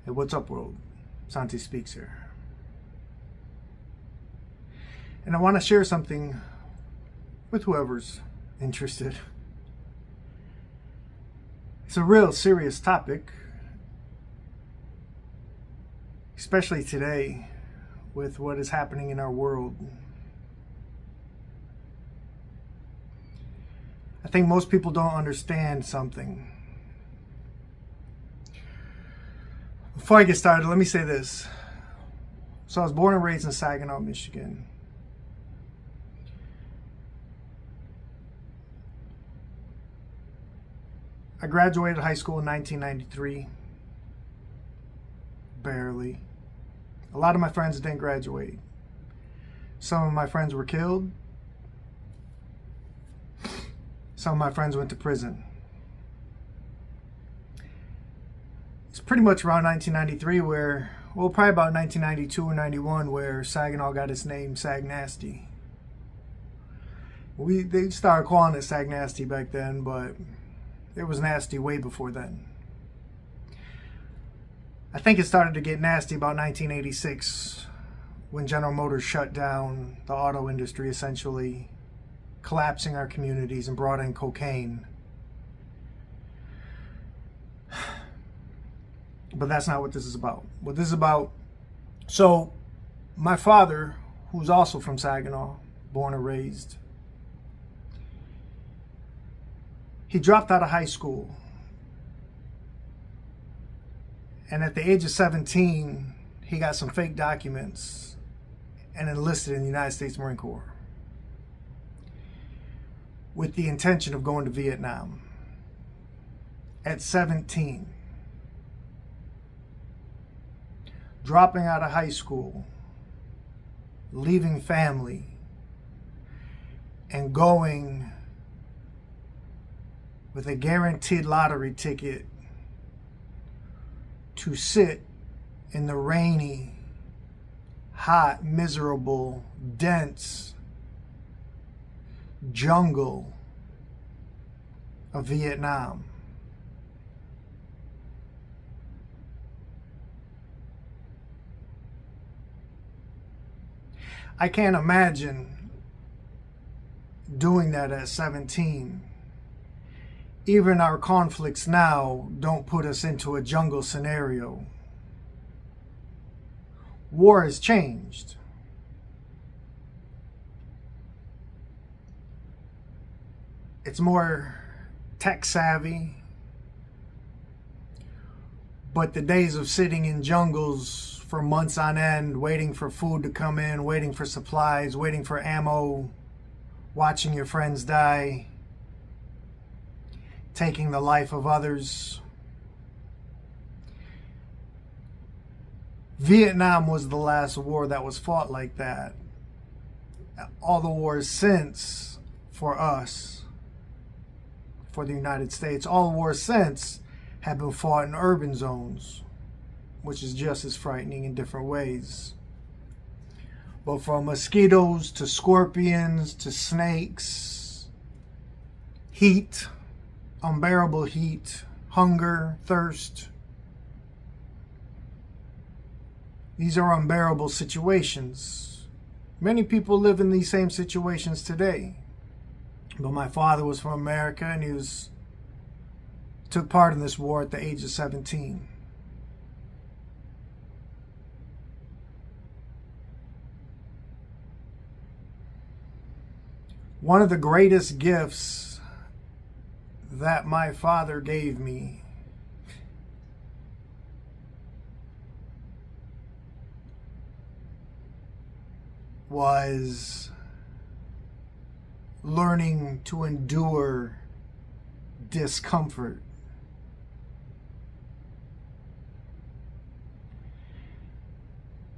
Hey, what's up, world? Santi Speaks here. And I want to share something with whoever's interested. It's a real serious topic, especially today with what is happening in our world. I think most people don't understand something. Before I get started, let me say this. So I was born and raised in Saginaw, Michigan. I graduated high school in 1993. Barely. A lot of my friends didn't graduate. Some of my friends were killed. Some of my friends went to prison. It's pretty much around 1993 where, well, probably about 1992 or 91 where Saginaw got its name Sag Nasty. They started calling it Sag Nasty back then, but it was nasty way before then. I think it started to get nasty about 1986 when General Motors shut down the auto industry, essentially collapsing our communities and brought in cocaine. But that's not what this is about. What this is about, so my father, who's also from Saginaw, born and raised, he dropped out of high school. And at the age of 17, he got some fake documents and enlisted in the United States Marine Corps with the intention of going to Vietnam. At 17, dropping out of high school, leaving family, and going with a guaranteed lottery ticket to sit in the rainy, hot, miserable, dense jungle of Vietnam. I can't imagine doing that at 17. Even our conflicts now don't put us into a jungle scenario. War has changed. It's more tech savvy. But the days of sitting in jungles for months on end, waiting for food to come in, waiting for supplies, waiting for ammo, watching your friends die, taking the life of others. Vietnam was the last war that was fought like that. All the wars since, for us, for the United States, all the wars since have been fought in urban zones, which is just as frightening in different ways. But from mosquitoes to scorpions to snakes, heat, unbearable heat, hunger, thirst. These are unbearable situations. Many people live in these same situations today. But my father was from America and he took part in this war at the age of 17. One of the greatest gifts that my father gave me was learning to endure discomfort.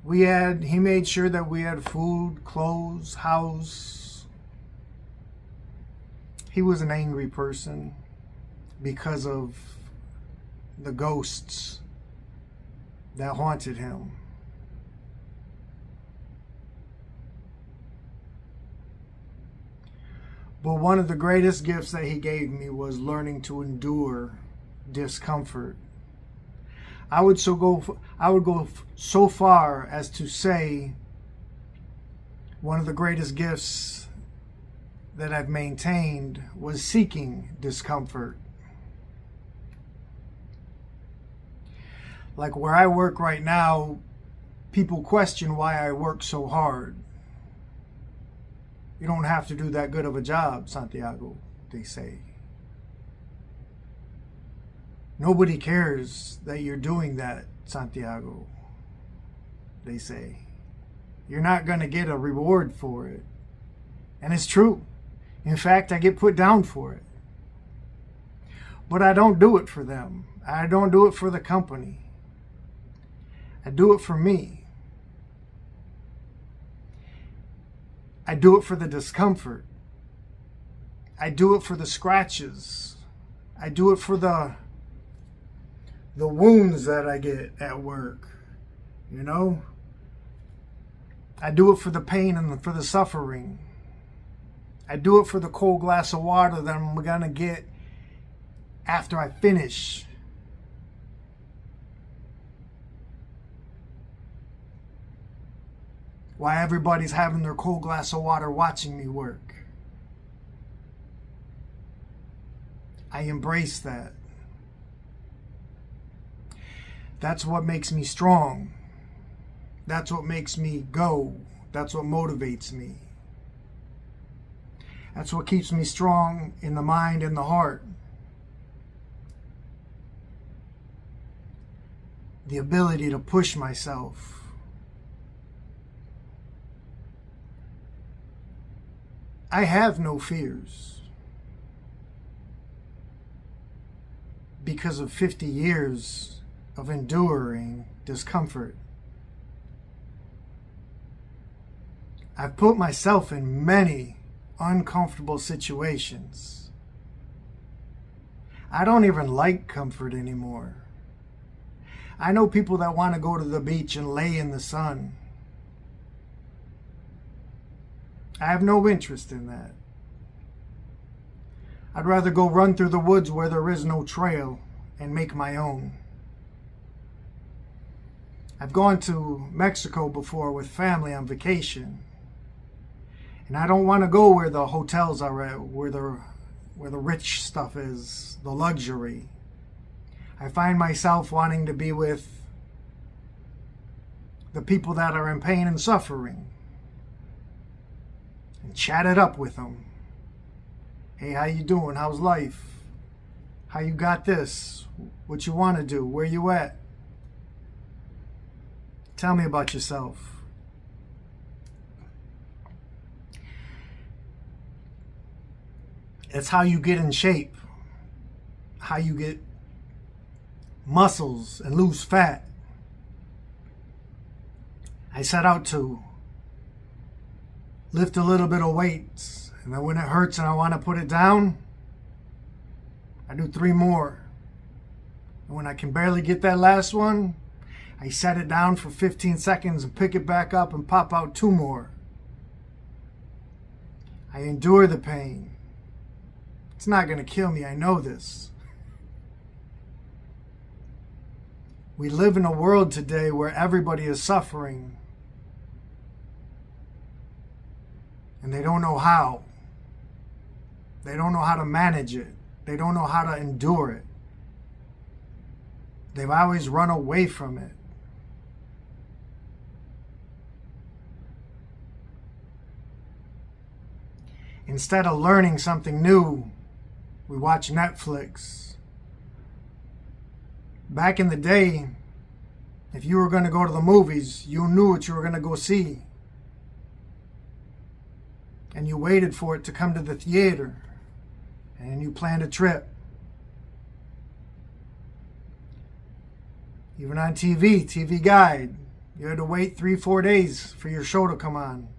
He made sure that we had food, clothes, house. He was an angry person because of the ghosts that haunted him. But one of the greatest gifts that he gave me was learning to endure discomfort. I would go so far as to say one of the greatest gifts that I've maintained was seeking discomfort. Like where I work right now, people question why I work so hard. You don't have to do that good of a job, Santiago, they say. Nobody cares that you're doing that, Santiago, they say. You're not going to get a reward for it. And it's true. In fact, I get put down for it. But I don't do it for them. I don't do it for the company. I do it for me. I do it for the discomfort. I do it for the scratches. I do it for the wounds that I get at work, you know? I do it for the pain and for the suffering. I do it for the cold glass of water that I'm gonna get after I finish. Why everybody's having their cold glass of water watching me work. I embrace that. That's what makes me strong. That's what makes me go. That's what motivates me. That's what keeps me strong in the mind and the heart. The ability to push myself. I have no fears because of 50 years of enduring discomfort. I've put myself in many uncomfortable situations. I don't even like comfort anymore. I know people that want to go to the beach and lay in the sun. I have no interest in that. I'd rather go run through the woods where there is no trail and make my own. I've gone to Mexico before with family on vacation. And I don't want to go where the hotels are at, where the rich stuff is, the luxury. I find myself wanting to be with the people that are in pain and suffering. And chat it up with them. Hey, how you doing? How's life? How you got this? What you want to do? Where you at? Tell me about yourself. It's how you get in shape, how you get muscles and lose fat. I set out to lift a little bit of weights, and then when it hurts and I want to put it down, I do 3 more. And when I can barely get that last one, I set it down for 15 seconds and pick it back up and pop out 2 more. I endure the pain. It's not going to kill me, I know this. We live in a world today where everybody is suffering. And they don't know how. They don't know how to manage it. They don't know how to endure it. They've always run away from it. Instead of learning something new, we watch Netflix. Back in the day, if you were going to go to the movies, you knew what you were going to go see. And you waited for it to come to the theater. And you planned a trip. Even on TV Guide, you had to wait 3-4 days for your show to come on.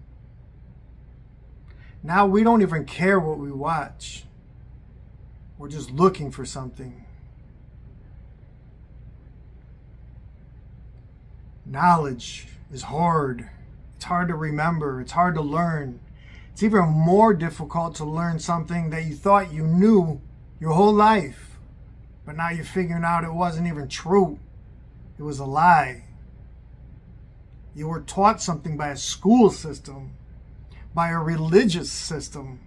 Now we don't even care what we watch. We're just looking for something. Knowledge is hard. It's hard to remember. It's hard to learn. It's even more difficult to learn something that you thought you knew your whole life, but now you're figuring out it wasn't even true. It was a lie. You were taught something by a school system, by a religious system.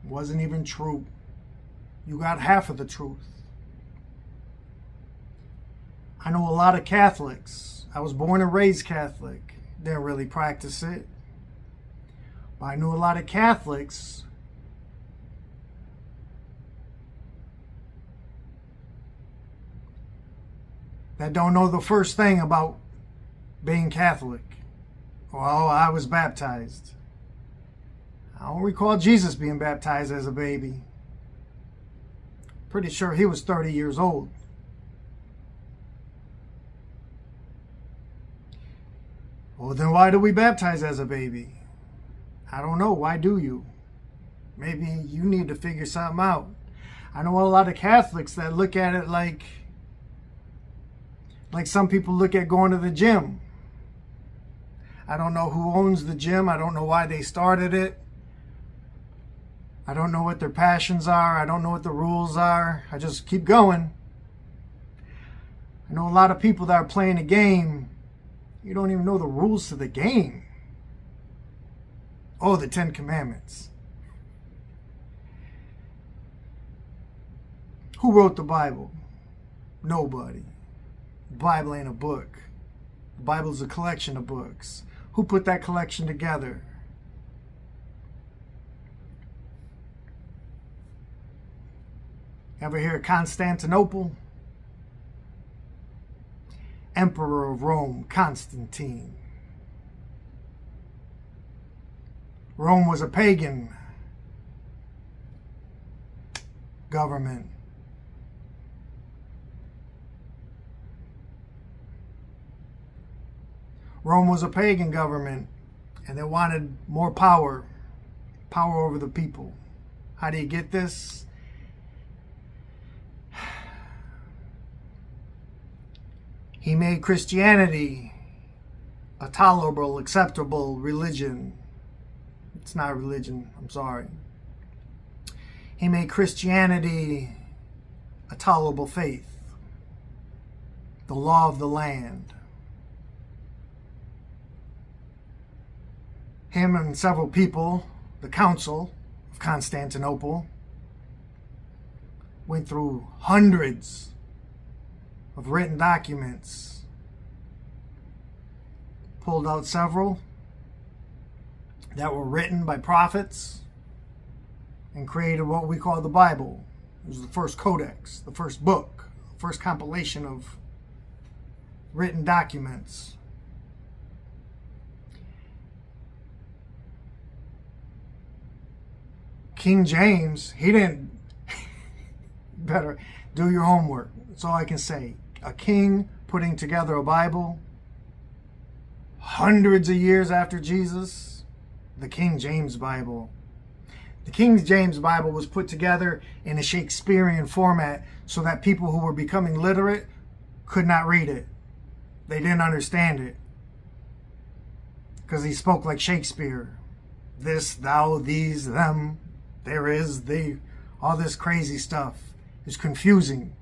It wasn't even true. You got half of the truth. I know a lot of Catholics. I was born and raised Catholic. Didn't really practice it. But I knew a lot of Catholics that don't know the first thing about being Catholic. Well, I was baptized. I don't recall Jesus being baptized as a baby. Pretty sure he was 30 years old. Well, then why do we baptize as a baby? I don't know. Why do you? Maybe you need to figure something out. I know a lot of Catholics that look at it like some people look at going to the gym. I don't know who owns the gym. I don't know why they started it. I don't know what their passions are. I don't know what the rules are. I just keep going. I know a lot of people that are playing a game. You don't even know the rules to the game. Oh, the 10 Commandments. Who wrote the Bible? Nobody. The Bible ain't a book. The Bible's a collection of books. Who put that collection together? Ever hear of Constantinople? Emperor of Rome, Constantine. Rome was a pagan government. Rome was a pagan government, and they wanted more power over the people. How do you get this? He made Christianity a tolerable, acceptable religion. It's not a religion, I'm sorry. He made Christianity a tolerable faith, the law of the land. Him and several people, the Council of Constantinople, went through hundreds of written documents, pulled out several that were written by prophets, and created what we call the Bible. It was the first codex, the first book, the first compilation of written documents. King James, he didn't. Better do your homework. That's all I can say. A king putting together a Bible hundreds of years after Jesus, the King James Bible. The King James Bible was put together in a Shakespearean format so that people who were becoming literate could not read it. They didn't understand it because he spoke like Shakespeare. This, thou, these, them, there is, they, all this crazy stuff is confusing.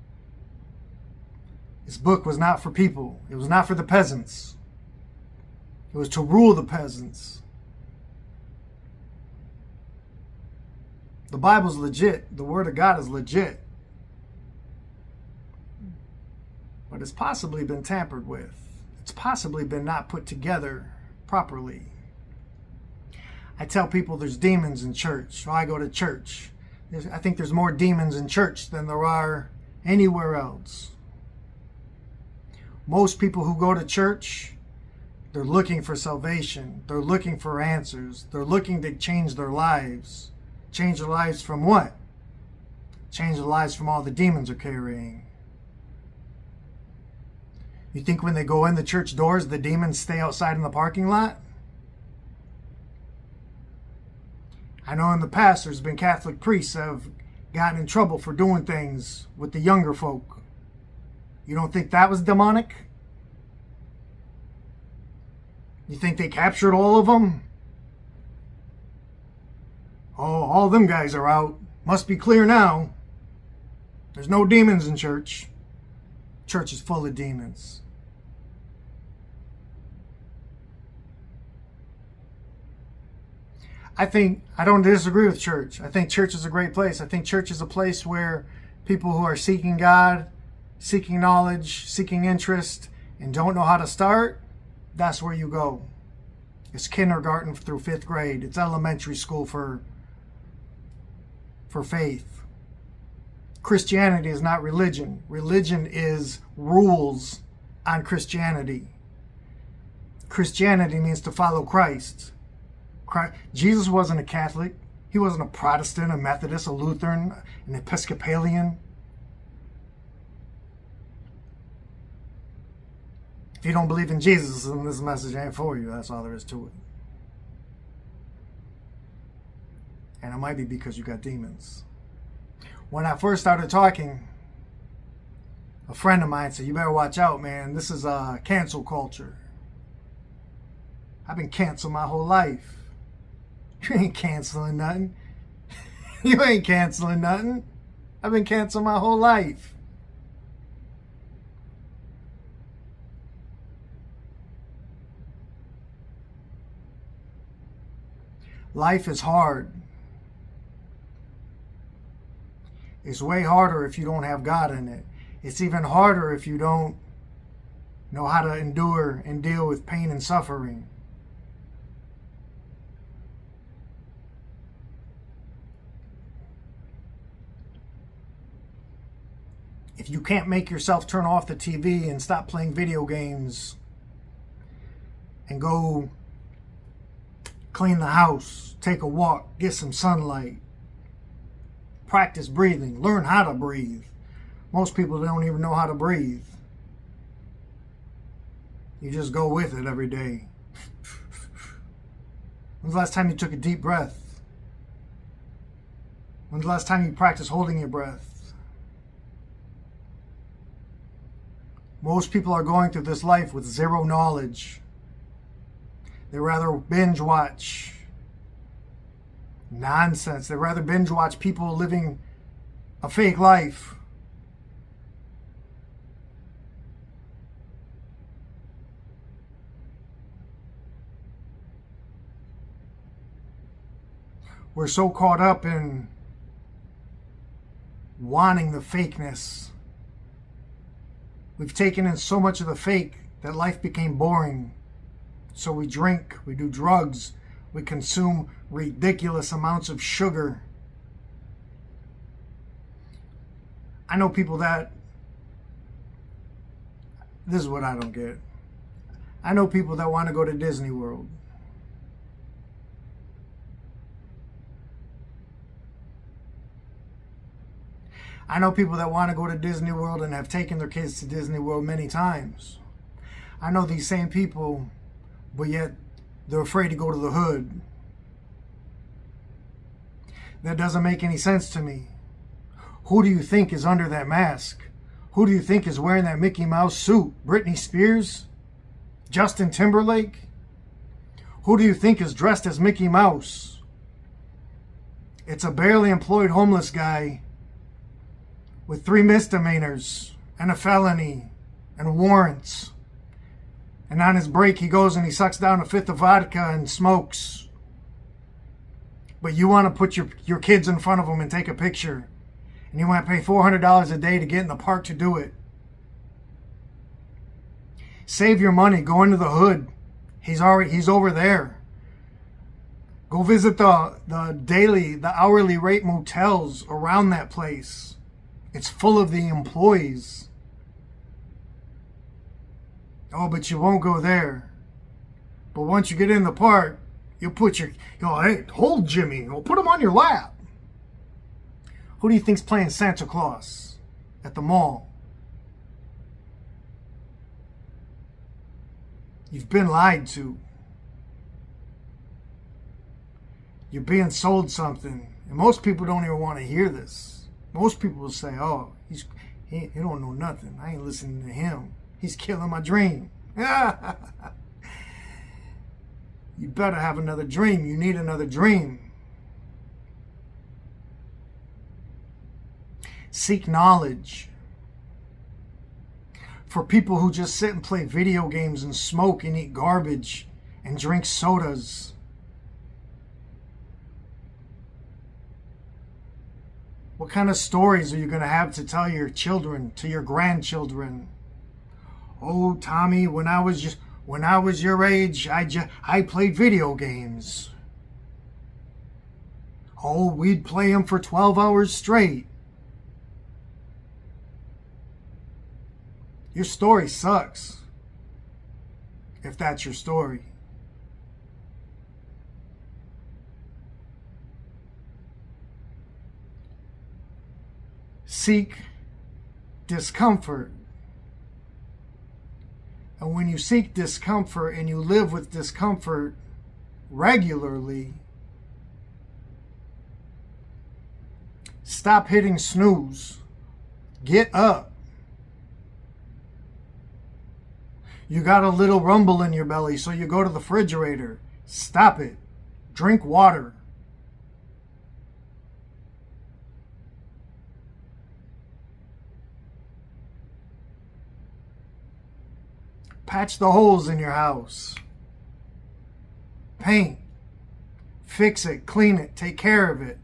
This book was not for people. It was not for the peasants. It was to rule the peasants. The Bible's legit. The Word of God is legit. But it's possibly been tampered with. It's possibly been not put together properly. I tell people there's demons in church. So I go to church. I think there's more demons in church than there are anywhere else. Most people who go to church, they're looking for salvation. They're looking for answers. They're looking to change their lives. Change their lives from what? Change their lives from all the demons they're carrying. You think when they go in the church doors, the demons stay outside in the parking lot? I know in the past there's been Catholic priests that have gotten in trouble for doing things with the younger folk. You don't think that was demonic? You think they captured all of them? Oh, all them guys are out. Must be clear now. There's no demons in church. Church is full of demons. I don't disagree with church. I think church is a great place. I think church is a place where people who are seeking God, seeking knowledge, seeking interest, and don't know how to start, that's where you go. It's kindergarten through 5th grade. It's elementary school for faith. Christianity is not religion. Religion is rules on Christianity. Christianity means to follow Christ. Jesus wasn't a Catholic. He wasn't a Protestant, a Methodist, a Lutheran, an Episcopalian. If you don't believe in Jesus, then this message ain't for you. That's all there is to it. And it might be because you got demons. When I first started talking, a friend of mine said, "You better watch out, man. This is cancel culture." I've been canceled my whole life. You ain't canceling nothing. You ain't canceling nothing. I've been canceled my whole life. Life is hard. It's way harder if you don't have God in it. It's even harder if you don't know how to endure and deal with pain and suffering. If you can't make yourself turn off the TV and stop playing video games and go clean the house, take a walk, get some sunlight, practice breathing, learn how to breathe. Most people don't even know how to breathe. You just go with it every day. When's the last time you took a deep breath? When's the last time you practiced holding your breath? Most people are going through this life with zero knowledge. They rather binge watch nonsense. They rather binge watch people living a fake life. We're so caught up in wanting the fakeness. We've taken in so much of the fake that life became boring. So we drink, we do drugs, we consume ridiculous amounts of sugar. I know people that, this is what I don't get. I know people that want to go to Disney World. I know people that want to go to Disney World and have taken their kids to Disney World many times. I know these same people, but yet they're afraid to go to the hood. That doesn't make any sense to me. Who do you think is under that mask? Who do you think is wearing that Mickey Mouse suit? Britney Spears? Justin Timberlake? Who do you think is dressed as Mickey Mouse? It's a barely employed homeless guy with 3 misdemeanors and a felony and warrants. And on his break, he goes and he sucks down a 5th of vodka and smokes. But you want to put your kids in front of him and take a picture. And you want to pay $400 a day to get in the park to do it. Save your money. Go into the hood. He's over there. Go visit the hourly rate motels around that place. It's full of the employees. Oh, but you won't go there. But once you get in the park, you'll put hey, hold Jimmy. You'll put him on your lap. Who do you think's playing Santa Claus at the mall? You've been lied to. You're being sold something. And most people don't even want to hear this. Most people will say, oh, he don't know nothing. I ain't listening to him. He's killing my dream. You better have another dream. You need another dream. Seek knowledge. for people who just sit and play video games and smoke and eat garbage and drink sodas. What kind of stories are you going to have to tell your children, to your grandchildren? Oh, Tommy, when I was your age, I played video games. Oh, we'd play them for 12 hours straight. Your story sucks, if that's your story. Seek discomfort. And when you seek discomfort and you live with discomfort regularly, stop hitting snooze. Get up. You got a little rumble in your belly, so you go to the refrigerator. Stop it. Drink water. Patch the holes in your house. Paint. Fix it. Clean it. Take care of it.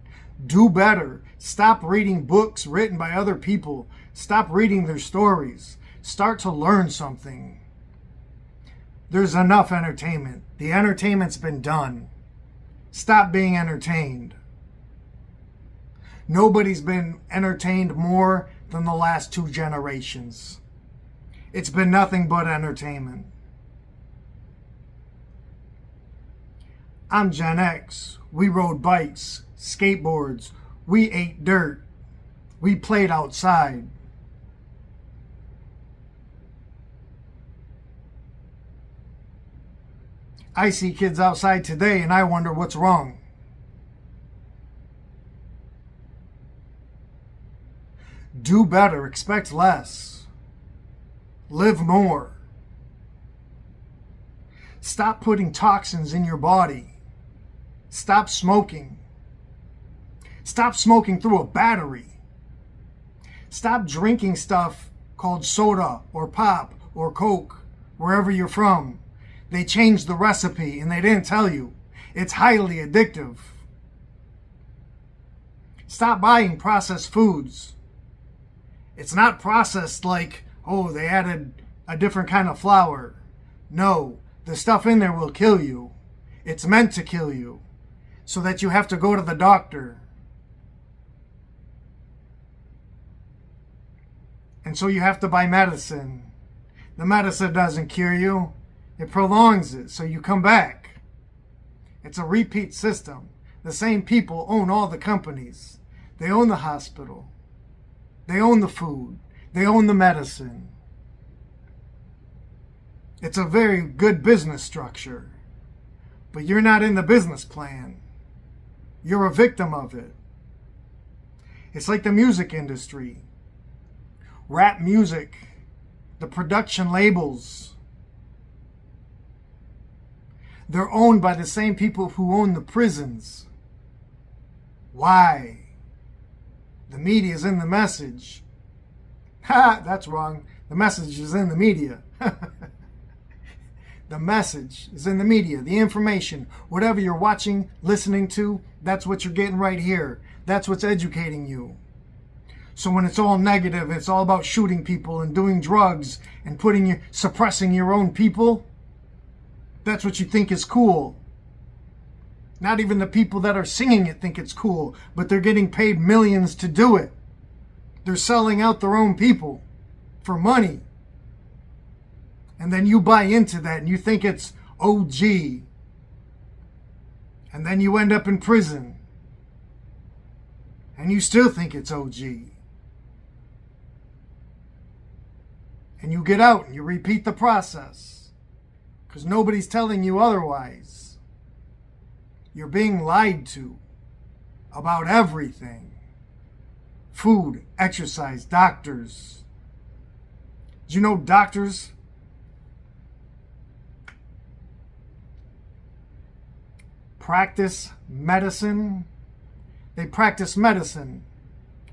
Do better. Stop reading books written by other people. Stop reading their stories. Start to learn something. There's enough entertainment. The entertainment's been done. Stop being entertained. Nobody's been entertained more than the last 2 generations. It's been nothing but entertainment. I'm Gen X. We rode bikes, skateboards. We ate dirt. We played outside. I see kids outside today and I wonder what's wrong. Do better, expect less. Live more. Stop putting toxins in your body. Stop smoking. Stop smoking through a battery. Stop drinking stuff called soda or pop or Coke, wherever you're from. They changed the recipe and they didn't tell you. It's highly addictive. Stop buying processed foods. It's not processed like, oh, they added a different kind of flour. No, the stuff in there will kill you. It's meant to kill you so that you have to go to the doctor. And so you have to buy medicine. The medicine doesn't cure you. It prolongs it, so you come back. It's a repeat system. The same people own all the companies. They own the hospital. They own the food. They own the medicine. It's a very good business structure. But you're not in the business plan. You're a victim of it. It's like the music industry. Rap music. The production labels. They're owned by the same people who own the prisons. Why? The media is in the message. Ha, that's wrong. The message is in the media. The message is in the media. The information, whatever you're watching, listening to, that's what you're getting right here. That's what's educating you. So when it's all negative, it's all about shooting people and doing drugs and suppressing your own people, that's what you think is cool. Not even the people that are singing it think it's cool, but they're getting paid millions to do it. They're selling out their own people for money. And then you buy into that and you think it's OG. And then you end up in prison. And you still think it's OG. And you get out and you repeat the process. Because nobody's telling you otherwise. You're being lied to about everything. Food, exercise, doctors. Did you know doctors practice medicine? They practice medicine.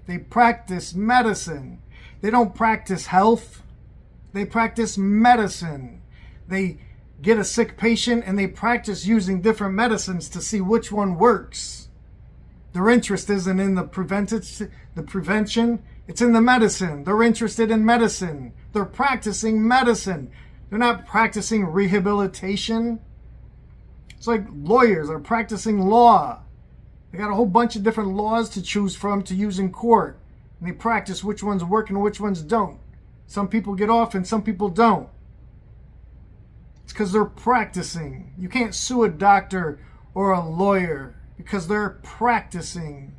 They practice medicine. They don't practice health. They practice medicine. They get a sick patient and they practice using different medicines to see which one works. Their interest isn't in the prevention, it's in the medicine. They're interested in medicine. They're practicing medicine. They're not practicing rehabilitation. It's like lawyers are practicing law. They got a whole bunch of different laws to choose from to use in court. And they practice which ones work and which ones don't. Some people get off and some people don't. It's because they're practicing. You can't sue a doctor or a lawyer because they're practicing.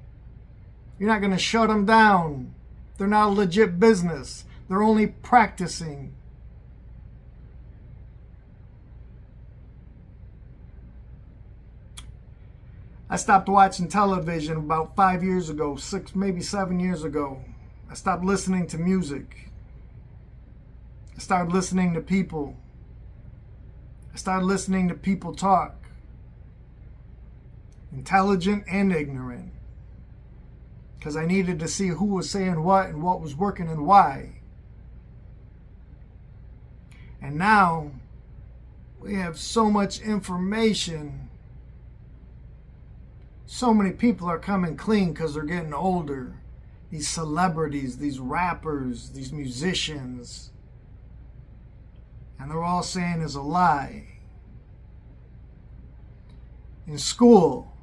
You're not going to shut them down. They're not a legit business. They're only practicing. I stopped watching television about 5 years ago, 6, maybe 7 years ago. I stopped listening to music. I started listening to people. I started listening to people talk. Intelligent and ignorant. Because I needed to see who was saying what and what was working and why. And now we have so much information. So many people are coming clean because they're getting older. These celebrities, these rappers, these musicians. And they're all saying is a lie. In school,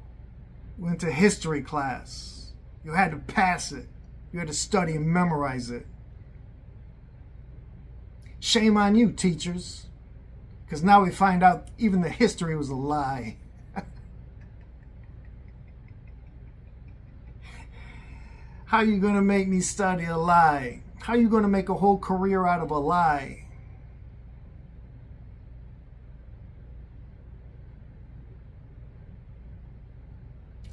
we went to history class. You had to pass it. You had to study and memorize it. Shame on you, teachers. Because now we find out even the history was a lie. How are you going to make me study a lie? How are you going to make a whole career out of a lie?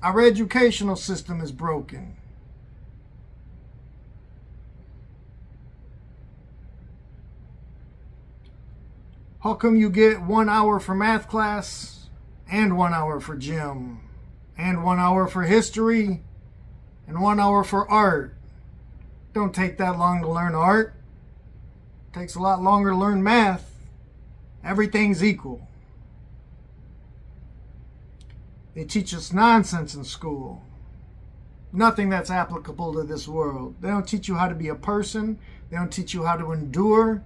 Our educational system is broken. How come you get 1 hour for math class and 1 hour for gym and 1 hour for history and 1 hour for art? Don't take that long to learn art. It takes a lot longer to learn math. Everything's equal. They teach us nonsense in school. Nothing that's applicable to this world. They don't teach you how to be a person. They don't teach you how to endure.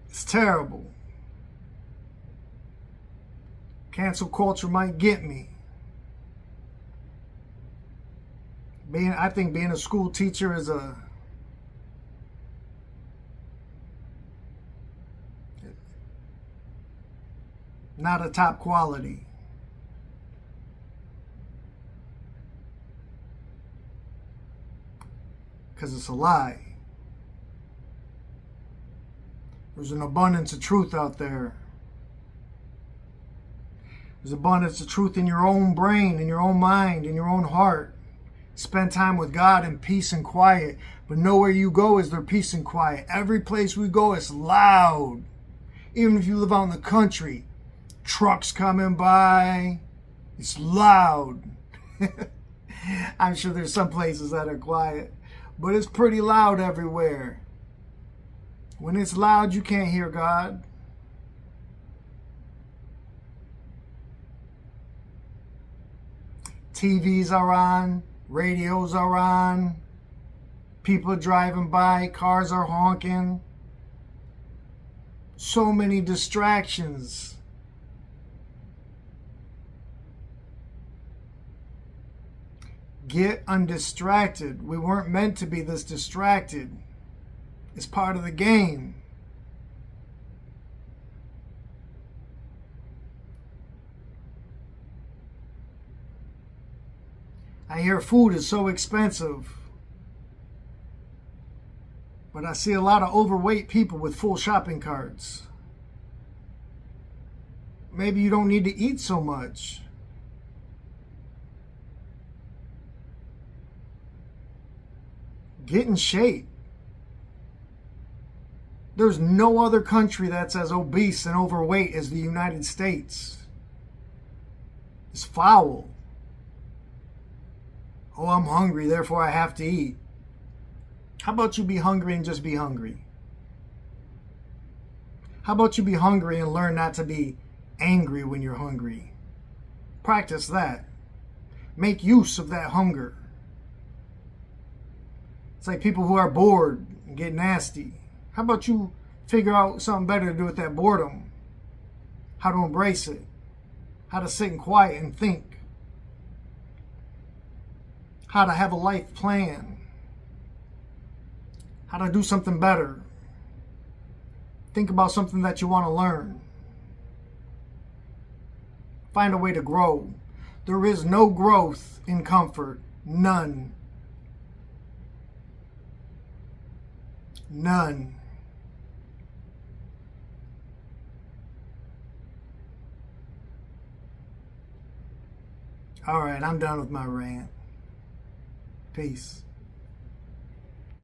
It's terrible. Cancel culture might get me. I think being a school teacher is not a top quality. Because it's a lie. There's an abundance of truth out there. There's abundance of truth in your own brain, in your own mind, in your own heart. Spend time with God in peace and quiet. But nowhere you go is there peace and quiet. Every place we go is loud. Even if you live out in the country, trucks coming by, it's loud. I'm sure there's some places that are quiet, but it's pretty loud everywhere. When it's loud, you can't hear God. TVs are on, radios are on, people are driving by, cars are honking. So many distractions. Get undistracted. We weren't meant to be this distracted. It's part of the game. I hear food is so expensive. But I see a lot of overweight people with full shopping carts. Maybe you don't need to eat so much. Get in shape. There's no other country that's as obese and overweight as the United States. It's foul. Oh, I'm hungry, therefore I have to eat. How about you be hungry and just be hungry? How about you be hungry and learn not to be angry when you're hungry? Practice that. Make use of that hunger. It's like people who are bored and get nasty. How about you figure out something better to do with that boredom? How to embrace it. How to sit in quiet and think. How to have a life plan. How to do something better. Think about something that you want to learn. Find a way to grow. There is no growth in comfort. None. None. All right, I'm done with my rant. Peace.